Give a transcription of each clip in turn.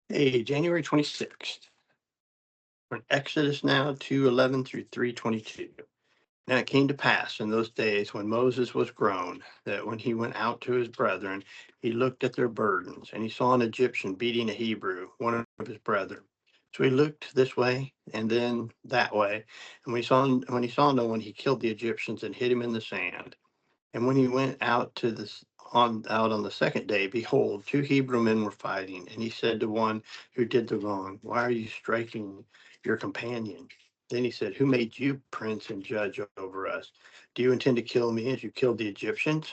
Hey, January 26th. We're in Exodus now 2:11 through 3:22. Now it came to pass in those days when Moses was grown, that when he went out to his brethren, he looked at their burdens, and he saw an Egyptian beating a Hebrew, one of his brethren. So he looked this way and then that way, and when he saw no one, he killed the Egyptians and hid him in the sand. And when he went out on the second day, behold, two Hebrew men were fighting. And he said to one who did the wrong, why are you striking your companion? Then he said, who made you prince and judge over us? Do you intend to kill me as you killed the Egyptians?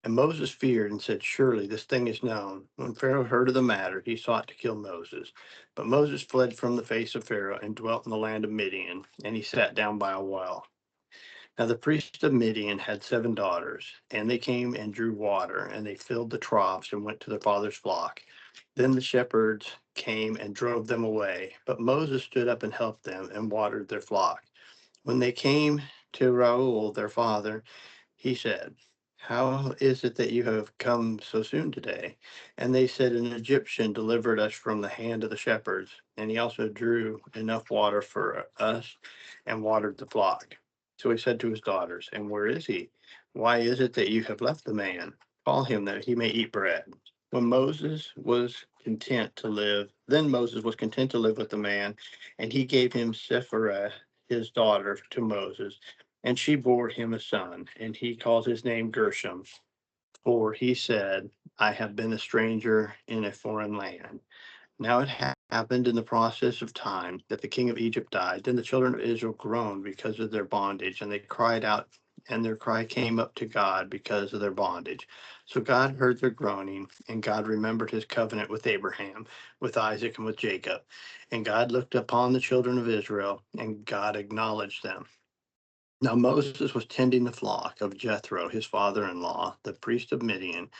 And Moses feared and said, surely this thing is known. When Pharaoh heard of the matter, he sought to kill Moses. But Moses fled from the face of Pharaoh and dwelt in the land of Midian, and he sat down by a well. Now the priest of Midian had 7 daughters, and they came and drew water, and they filled the troughs and went to their father's flock. Then the shepherds came and drove them away, but Moses stood up and helped them and watered their flock. When they came to Reuel, their father, he said, how is it that you have come so soon today? And they said, an Egyptian delivered us from the hand of the shepherds, and he also drew enough water for us and watered the flock. So he said to his daughters, and where is he? Why is it that you have left the man? Call him that he may eat bread. When Moses was content to live, then Moses was content to live with the man, and he gave him Sephirah, his daughter, to Moses, and she bore him a son, and he called his name Gershom, for he said, I have been a stranger in a foreign land. Now it happened in the process of time that the king of Egypt died. Then the children of Israel groaned because of their bondage, and they cried out, and their cry came up to God because of their bondage. So God heard their groaning, and God remembered his covenant with Abraham, with Isaac, and with Jacob. And God looked upon the children of Israel, and God acknowledged them. Now Moses was tending the flock of Jethro, his father-in-law, the priest of Midian,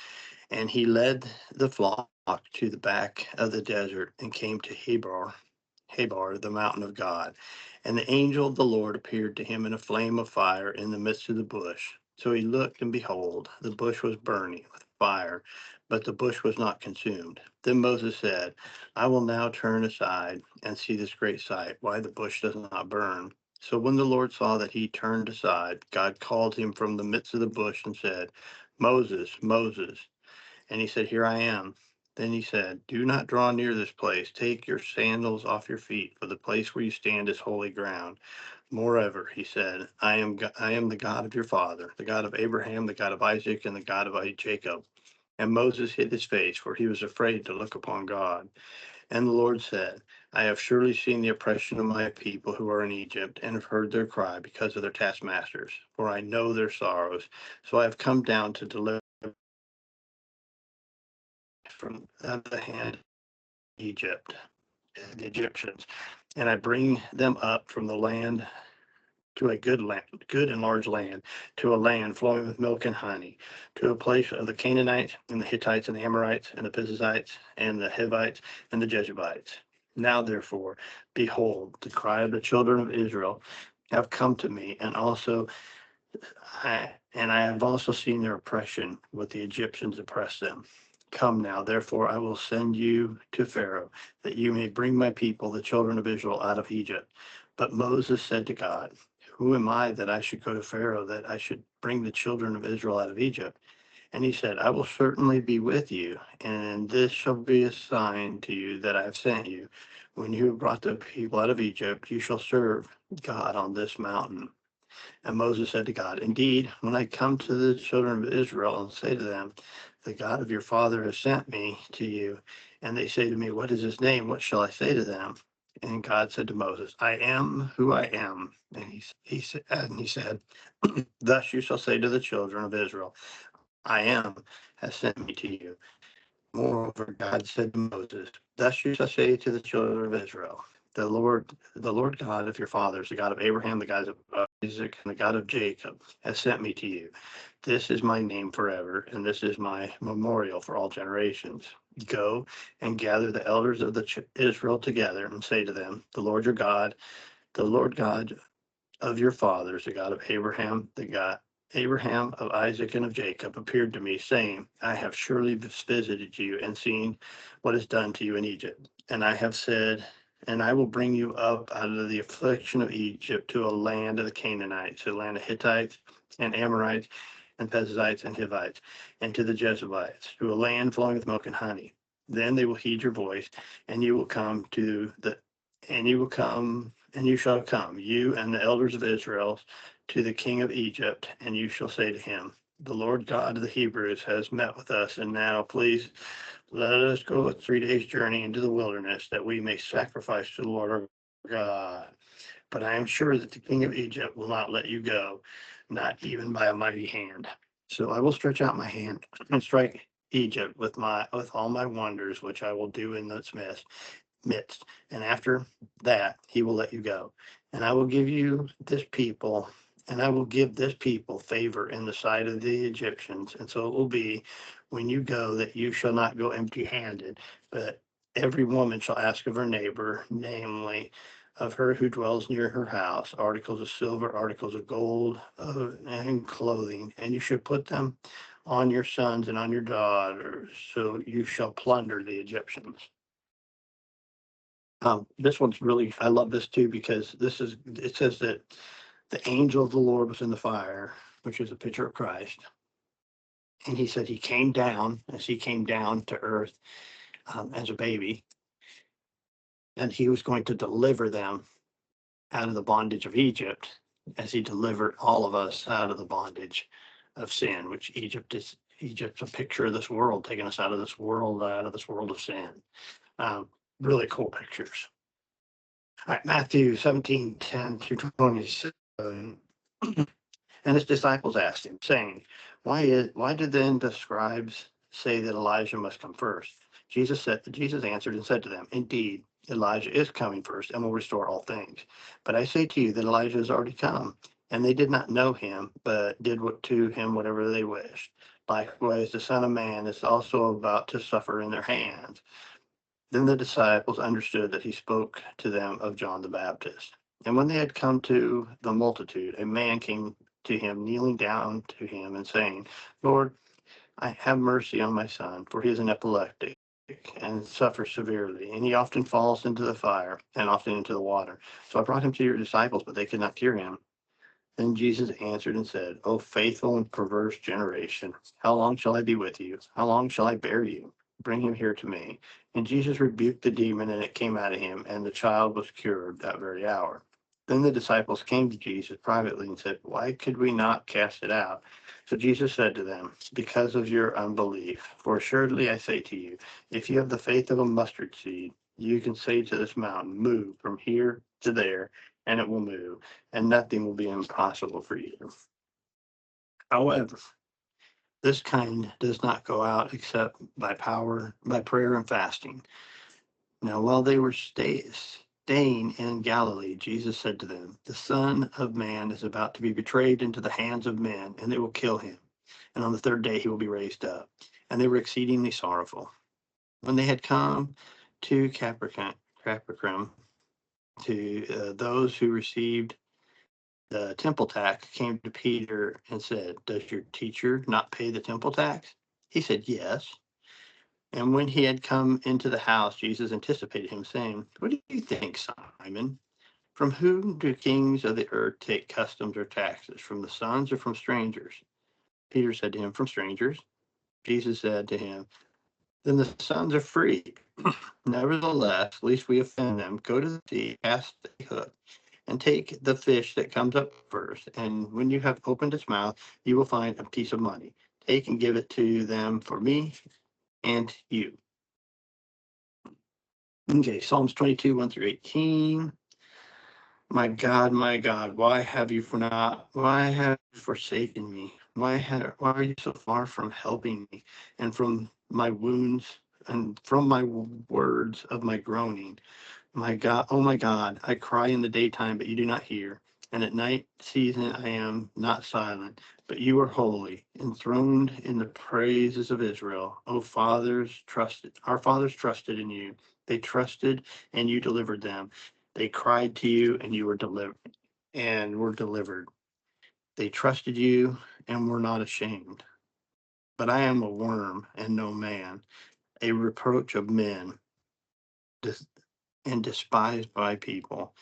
and he led the flock to the back of the desert and came to Habor, the mountain of God. And the angel of the Lord appeared to him in a flame of fire in the midst of the bush. So he looked, and behold, the bush was burning with fire, but the bush was not consumed. Then Moses said, I will now turn aside and see this great sight, why the bush does not burn. So when the Lord saw that he turned aside, God called him from the midst of the bush and said, Moses, Moses. And he said, here I am. Then he said, do not draw near this place. Take your sandals off your feet, for the place where you stand is holy ground. Moreover, he said, I am the God of your father, the God of Abraham, the God of Isaac, and the God of Jacob. And Moses hid his face, for he was afraid to look upon God. And the Lord said, I have surely seen the oppression of my people who are in Egypt, and have heard their cry because of their taskmasters, for I know their sorrows. So I have come down to deliver from the hand of Egypt, the Egyptians, and I bring them up from the land to a good and large land, to a land flowing with milk and honey, to a place of the Canaanites and the Hittites and the Amorites and the Perizzites and the Hivites and the Jebusites. Now, therefore, behold, the cry of the children of Israel have come to me, and I have also seen their oppression, what the Egyptians oppress them. Come now, therefore, I will send you to Pharaoh, that you may bring my people, the children of Israel, out of Egypt. But Moses said to God, who am I that I should go to Pharaoh, that I should bring the children of Israel out of Egypt? And he said, I will certainly be with you, and this shall be a sign to you that I have sent you. When you have brought the people out of Egypt, you shall serve God on this mountain. And Moses said to God, indeed, when I come to the children of Israel and say to them, the God of your father has sent me to you, and they say to me, what is his name? What shall I say to them? And God said to Moses, I am who I am. And he said, thus you shall say to the children of Israel, I am has sent me to you. Moreover, God said to Moses, thus you shall say to the children of Israel, the Lord God of your fathers, the God of Abraham, the God of Isaac, and the God of Jacob, has sent me to you. This is my name forever, and this is my memorial for all generations. Go and gather the elders of Israel together and say to them, the Lord your God, the Lord God of your fathers, the God of Abraham, the God Abraham, of Isaac, and of Jacob, appeared to me, saying, I have surely visited you and seen what is done to you in Egypt. And I have said, and I will bring you up out of the affliction of Egypt to a land of the Canaanites, a land of Hittites and Amorites and Perizzites and Hivites, and to the Jebusites, to a land flowing with milk and honey. Then they will heed your voice, and you will come to the, and you will come, and you shall come, you and the elders of Israel, to the king of Egypt, and you shall say to him, the Lord God of the Hebrews has met with us, and now please let us go a 3 days journey into the wilderness, that we may sacrifice to the Lord our God. But I am sure that the king of Egypt will not let you go, not even by a mighty hand. So I will stretch out my hand and strike Egypt with all my wonders, which I will do in its midst. And after that, he will let you go. And I will give you this people, and I will give this people favor in the sight of the Egyptians. And so it will be when you go that you shall not go empty handed, but every woman shall ask of her neighbor, namely of her who dwells near her house, articles of silver, articles of gold, and clothing. And you should put them on your sons and on your daughters, so you shall plunder the Egyptians. This one's really, I love this too, because it says that the angel of the Lord was in the fire, which is a picture of Christ. And he said he came down as he came down to earth as a baby, and he was going to deliver them out of the bondage of Egypt as he delivered all of us out of the bondage of sin, which Egypt's a picture of this world, taking us out of this world of sin. Really cool pictures. All right, Matthew 17:10-27. And his disciples asked him, saying, why did then the scribes say that Elijah must come first? Jesus answered and said to them, indeed, Elijah is coming first and will restore all things. But I say to you that Elijah has already come, and they did not know him, but did to him whatever they wished. Likewise, the Son of Man is also about to suffer in their hands. Then the disciples understood that he spoke to them of John the Baptist. And when they had come to the multitude, a man came to him, kneeling down to him and saying, Lord, I have mercy on my son, for he is an epileptic and suffers severely, and he often falls into the fire and often into the water. So I brought him to your disciples, but they could not cure him. Then Jesus answered and said, O faithful and perverse generation, how long shall I be with you? How long shall I bear you? Bring him here to me. And Jesus rebuked the demon, and it came out of him, and the child was cured that very hour. Then the disciples came to Jesus privately and said, why could we not cast it out? So Jesus said to them, because of your unbelief. For assuredly I say to you, if you have the faith of a mustard seed, you can say to this mountain, move from here to there, and it will move, and nothing will be impossible for you. However, this kind does not go out except by prayer and fasting. Now, while they were staying in Galilee, Jesus said to them, the Son of Man is about to be betrayed into the hands of men, and they will kill him. And on the third day he will be raised up. And they were exceedingly sorrowful. When they had come to Capernaum, to those who received the temple tax, came to Peter and said, does your teacher not pay the temple tax? He said, yes. And when he had come into the house, Jesus anticipated him, saying, what do you think, Simon? From whom do kings of the earth take customs or taxes? From the sons or from strangers? Peter said to him, from strangers. Jesus said to him, then the sons are free. Nevertheless, lest we offend them, go to the sea, cast a hook, and take the fish that comes up first. And when you have opened its mouth, you will find a piece of money. Take and give it to them for me and you. Okay, Psalms 22, 1-18. My God, why have you forsaken me? Why are you so far from helping me and from my wounds and from my words of my groaning? My God, oh my God, I cry in the daytime, but you do not hear. And at night season, I am not silent, but you are holy, enthroned in the praises of Israel. Our fathers trusted in you. They trusted and you delivered them. They cried to you and you were delivered and were delivered. They trusted you and were not ashamed. But I am a worm and no man, a reproach of men, des- and despised by people.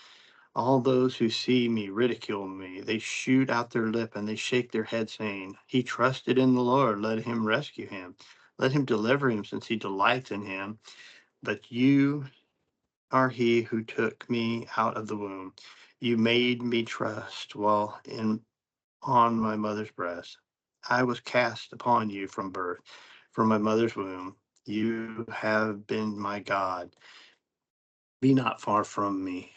All those who see me ridicule me. They shoot out their lip and they shake their head, saying, He trusted in the Lord. Let him rescue him. Let him deliver him, since he delights in him. But you are he who took me out of the womb. You made me trust while in on my mother's breast. I was cast upon you from birth, from my mother's womb. You have been my God. Be not far from me,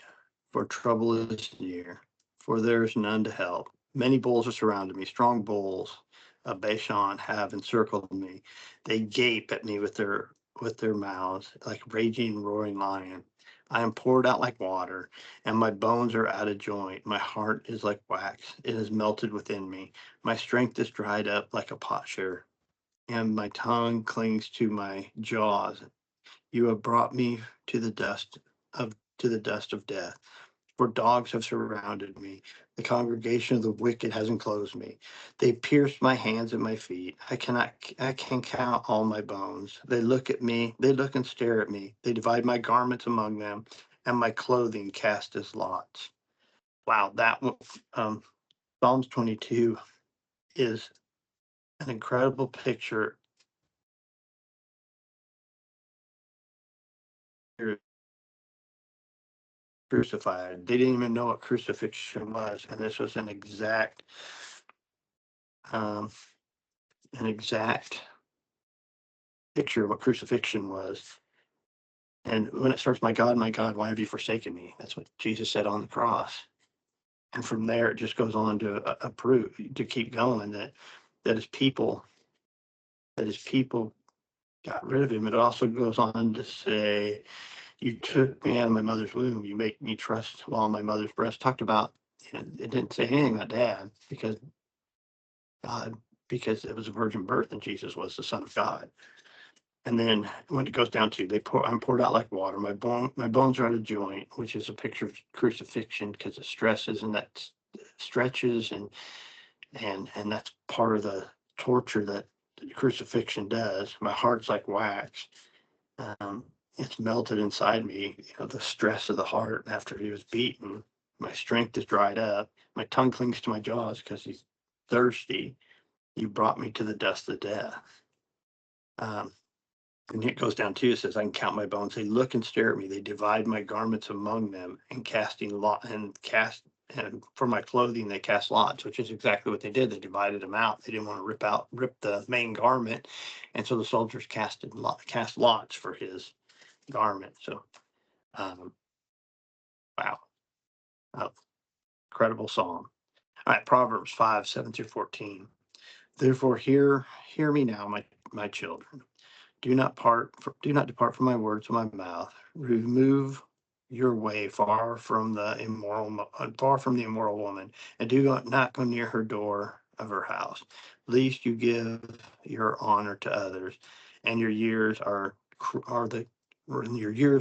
for trouble is near, for there is none to help. Many bulls are surrounded me, strong bulls of Bashan have encircled me. They gape at me with their mouths like raging, roaring lion. I am poured out like water, and my bones are out of joint. My heart is like wax; it is melted within me. My strength is dried up like a potsherd, and my tongue clings to my jaws. You have brought me to the dust of death. For dogs have surrounded me. The congregation of the wicked has enclosed me. They pierced my hands and my feet. I can count all my bones. They look at me, they look and stare at me. They divide my garments among them, and my clothing cast as lots. Wow, Psalms 22 is an incredible picture crucified. They didn't even know what crucifixion was, and this was um, an exact picture of what crucifixion was. And when it starts, my God, why have you forsaken me? That's what Jesus said on the cross. And from there, it just goes on to prove to keep going that his people that his people got rid of him. It also goes on to say, "You took me out of my mother's womb. You make me trust while my mother's breast." Talked about, it didn't say anything about dad God, because it was a virgin birth and Jesus was the Son of God. And then when it goes down to I'm poured out like water. My bones are out of joint, which is a picture of crucifixion because it stresses and that stretches and that's part of the torture that crucifixion does. My heart's like wax. Um, it's melted inside me. The stress of the heart after he was beaten. My strength is dried up. My tongue clings to my jaws because he's thirsty. You brought me to the dust of death. Um, And it goes down too. It says, I can count my bones. They look and stare at me. They divide my garments among them and and for my clothing, they cast lots, which is exactly what they did. They divided them out. They didn't want to rip the main garment. And so the soldiers cast lots for his garment. So, um, wow. Uh, Incredible psalm. All right. Proverbs 5:7-14. Therefore, hear me now, my children. Do not depart from my words of my mouth. Remove your way far from the immoral woman, and not go near her door of her house. Least you give your honor to others, and your years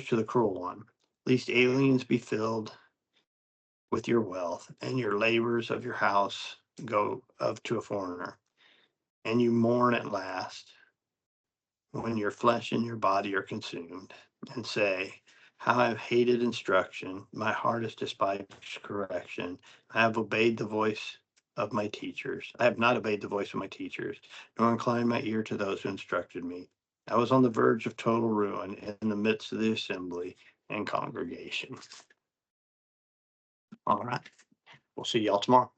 to the cruel one. Least aliens be filled with your wealth, and your labors of your house go of to a foreigner, and you mourn at last when your flesh and your body are consumed, and say, How I have hated instruction, my heart has despised correction. I have obeyed the voice of my teachers. I have not obeyed the voice of my teachers, nor inclined my ear to those who instructed me. I was on the verge of total ruin in the midst of the assembly and congregation. All right. We'll see y'all tomorrow.